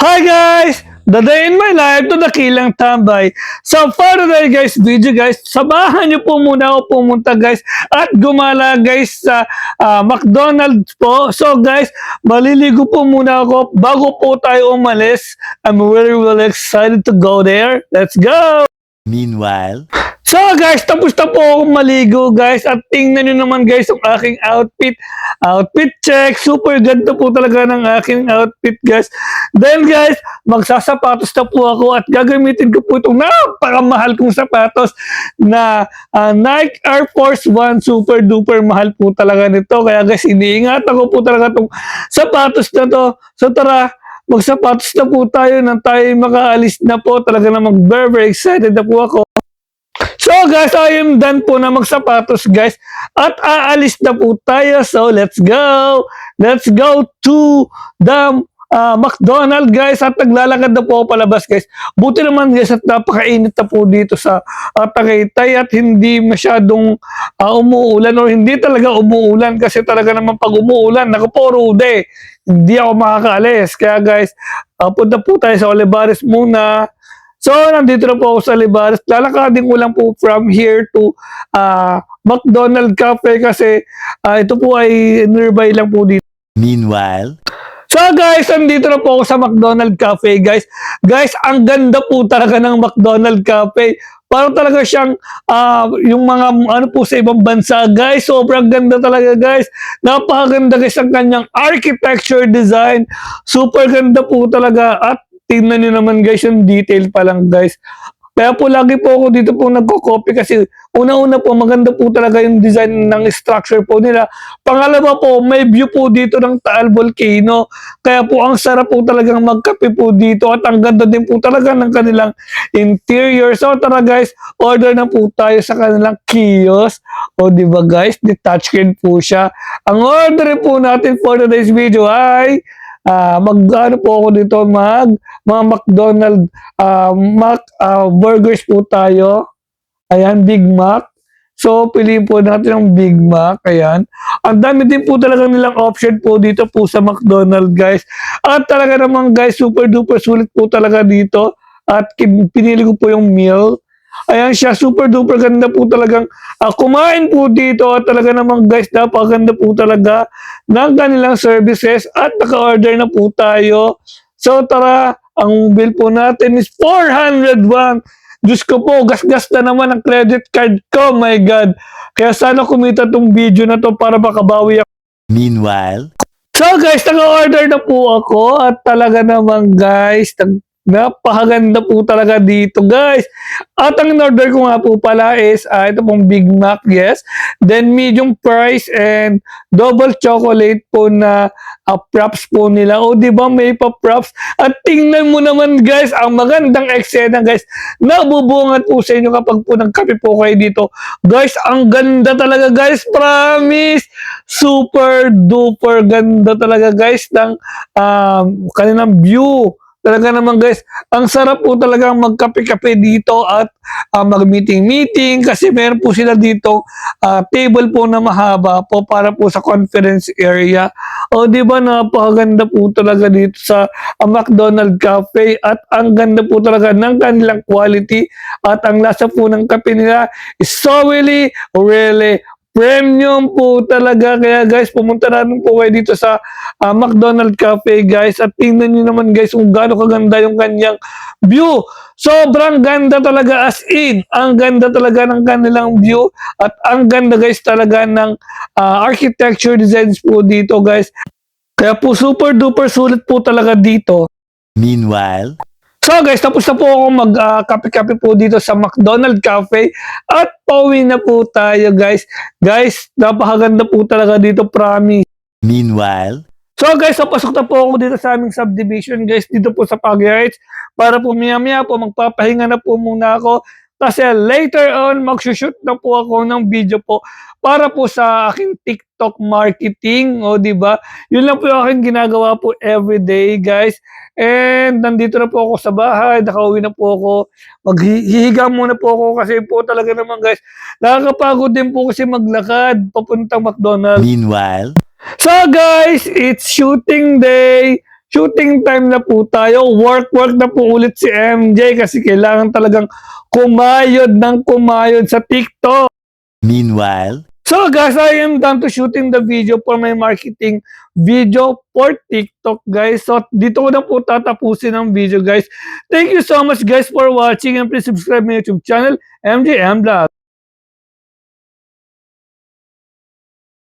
Hi guys! The day in my life to Dakilang Tambay. So for today guys, video guys, samahan niyo po muna ako pumunta guys at gumala guys sa McDonald's po. So guys, maliligo po muna ako bago po tayo umalis. I'm really excited to go there. Let's go! Meanwhile, So guys, tapos na po akong maligo guys at tingnan nyo naman guys yung aking outfit. Outfit check. Super ganda po talaga ng aking outfit guys. Then guys, magsasapatos na po ako at gagamitin ko po itong napakamahal kong sapatos na Nike Air Force One. Super duper mahal po talaga nito. Kaya guys, iniingatan ko po talaga itong sapatos na to. So tara, magsapatos na po tayo nang tayo makaalis na po. Talaga namang very excited na po ako. So guys, I am done po na magsapatos guys at aalis na po tayo. So let's go! Let's go to the McDonald's guys at naglalakad na po ako palabas guys. Buti naman guys at napakainit na po dito sa Tagaytay at hindi masyadong umuulan or hindi talaga umuulan kasi talaga naman pag umuulan, naku po Rude, hindi ako makakaalis. Kaya guys, punta po tayo sa Olivares muna. So, nandito na po ako sa Olivares. Lalakadin ko lang po from here to McDonald's Cafe kasi ito po ay nearby lang po dito. meanwhile, So guys, nandito na po ako sa McDonald's Cafe guys. Guys, ang ganda po talaga ng McDonald's Cafe. Parang talaga siyang yung mga ano po sa ibang bansa guys. Sobrang ganda talaga guys. Napakaganda guys ang kanyang architecture design. Super ganda po talaga at tingnan nyo naman guys yung detail pa lang guys. Kaya po lagi po ako dito po nagko-copy kasi una-una po maganda po talaga yung design ng structure po nila. Pangalawa po, may view po dito ng Taal Volcano. Kaya po ang sarap po talagang magkape po dito at ang ganda din po talaga ng kanilang interior. So tara guys, order na po tayo sa kanilang kiosk. O di ba guys, di touchscreen po siya. Ang order po natin for today's video ay mag-ano po ako dito mga McDonald's burgers po tayo. Ayan, Big Mac. So, piliin po natin ang Big Mac. Ayan. Ang dami din po talaga nilang option po dito po sa McDonald's, guys. At talaga naman, guys, super duper sulit po talaga dito. At pinili ko po yung meal. Ayan siya, super duper ganda po talagang kumain po dito at talaga naman guys, napakaganda po talaga ng kanilang services at naka-order na po tayo. So tara, ang bill po natin is 401. Diyos ko po, gas-gas na naman ang credit card ko, my God. Kaya sana kumita tong video na to para makabawi ako. meanwhile, So guys, naka-order na po ako at talaga naman guys, napakaganda po talaga dito guys. At ang in-order ko nga po pala is ito pong Big Mac, yes. Then medium fries and double chocolate po na props po nila. O di ba may pa-props? At tingnan mo naman guys, ang magandang eksena guys. Nabubungat po sa inyo kapag po nagkape po kayo dito. Guys, ang ganda talaga guys, promise. Super duper ganda talaga guys ng kanilang view. Talaga naman guys, ang sarap po talaga magkape-kape dito at mag-meeting-meeting kasi meron po sila dito table po na mahaba po para po sa conference area. O di ba napakaganda po talaga dito sa McDonald's Cafe at ang ganda po talaga ng kanilang quality at ang lasa po ng kape nila is so really premium po talaga. Kaya guys, pumunta na rin po kayo dito sa McDonald's Cafe guys at tingnan nyo naman guys kung gaano kaganda yung kanyang view. Sobrang ganda talaga as in. Ang ganda talaga ng kanilang view at ang ganda guys talaga ng architecture designs po dito guys. Kaya po super duper sulit po talaga dito. meanwhile, So guys, tapos na po ako mag-kape-kape po dito sa McDonald's Cafe at pauwi na po tayo guys. Guys, napakaganda po talaga dito, promise. meanwhile, So guys, napasok na po ako dito sa aming subdivision guys, dito po sa Pagi Heights. Para po maya-maya po, magpapahinga na po muna ako. Kasi later on, magsushoot na po ako ng video po para po sa aking TikTok marketing. O, di ba? Yun lang po yung aking ginagawa po everyday, guys. And nandito na po ako sa bahay, nakauwi na po ako. Maghihiga muna po ako kasi po talaga naman, guys. Nakakapagod din po kasi maglakad papuntang McDonald's. meanwhile, So guys, it's shooting day. shooting time na po tayo. Work na po ulit si MJ kasi kailangan talagang kumayod sa TikTok. Meanwhile, So guys, I am done to shooting the video for my marketing video for TikTok guys. So dito ko na po tatapusin ang video guys. Thank you so much guys for watching and please subscribe my YouTube channel, MJM Vlog.